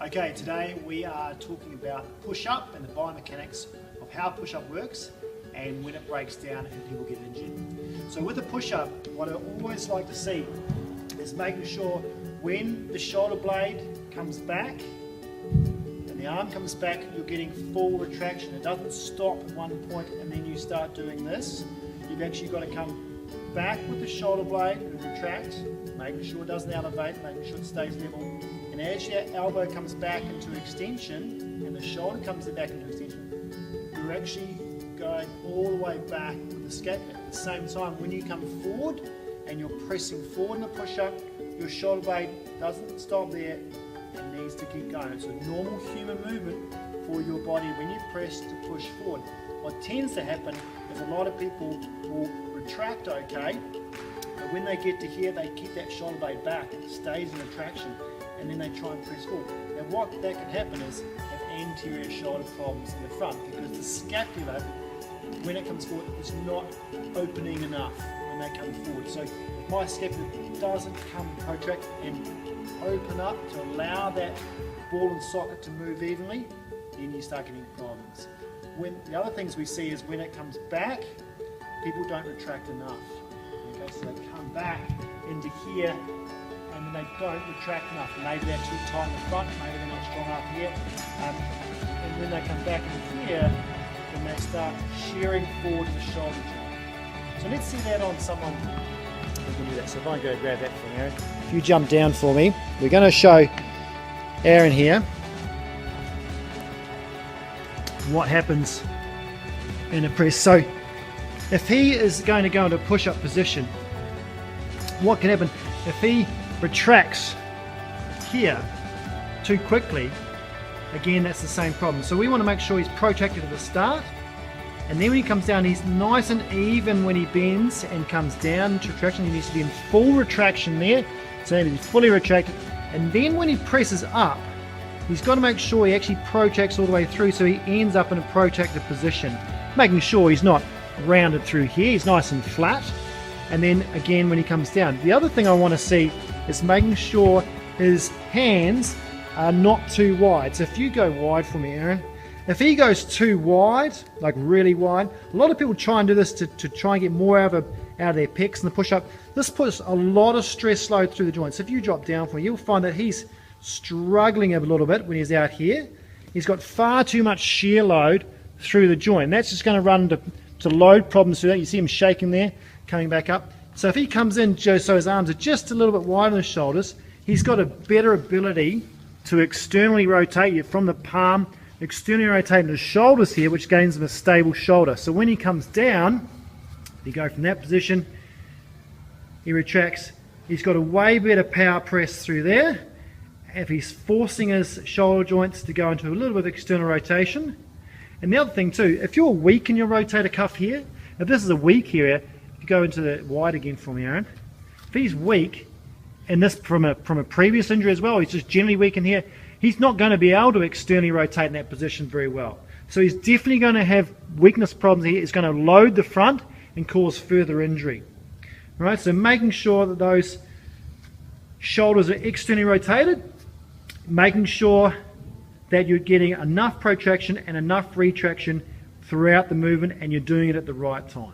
Okay, today we are talking about push-up and the biomechanics of how push-up works and when it breaks down and people get injured. So with the push-up, what I always like to see is making sure when the shoulder blade comes back and the arm comes back, you're getting full retraction. It doesn't stop at one point and then you start doing this. You've actually got to come back with the shoulder blade and retract, making sure it doesn't elevate, making sure it stays level. And as your elbow comes back into extension and the shoulder comes back into extension, you're actually going all the way back with the scapula. At the same time, when you come forward and you're pressing forward in the push-up, your shoulder blade doesn't stop there and needs to keep going. It's a normal human movement for your body when you press to push forward. What tends to happen is a lot of people will retract okay, but when they get to here, they keep that shoulder blade back. It stays in retraction, and then they try and press forward. Now what that can happen is have anterior shoulder problems in the front because the scapula, when it comes forward, is not opening enough when they come forward. So if my scapula doesn't come protract and open up to allow that ball and socket to move evenly, then you start getting problems. When the other things we see is when it comes back, people don't retract enough. Okay, so they come back into here and then they don't retract enough. Maybe they're too tight in the front, maybe they're not strong up here. And when they come back into here, then they start shearing forward the shoulder joint. So let's see that on someone who can do that. So if I go grab that from Aaron, if you jump down for me, we're going to show Aaron here what happens in a press. So if he is going to go into a push-up position, what can happen if he retracts here too quickly? Again, that's the same problem. So we want to make sure he's protracted at the start, and then when he comes down, he's nice and even when he bends and comes down to retraction. He needs to be in full retraction there, so he's fully retracted. And then when he presses up, he's got to make sure he actually protracts all the way through, so he ends up in a protracted position, making sure he's not rounded through here, he's nice and flat. And then again when he comes down, the other thing I want to see is making sure his hands are not too wide. So if you go wide for me, Aaron, if he goes too wide, like really wide, a lot of people try and do this to try and get more out of their pecs in the push-up. This puts a lot of stress load through the joints. If you drop down for me, you'll find that he's struggling a little bit when he's out here. He's got far too much shear load through the joint. And that's just going to run to load problems through that. You see him shaking there, coming back up. So if he comes in so his arms are just a little bit wide on his shoulders, he's got a better ability to externally rotate you from the palm, externally rotating his shoulders here, which gains him a stable shoulder. So when he comes down, you go from that position, he retracts, he's got a way better power press through there. If he's forcing his shoulder joints to go into a little bit of external rotation. And the other thing too, if you're weak in your rotator cuff here, if this is a weak area, if you go into the wide again for me, Aaron, if he's weak, and this from a previous injury as well, he's just generally weak in here, he's not going to be able to externally rotate in that position very well. So he's definitely going to have weakness problems here. It's going to load the front and cause further injury. All right, so making sure that those shoulders are externally rotated, making sure that you're getting enough protraction and enough retraction throughout the movement and you're doing it at the right time.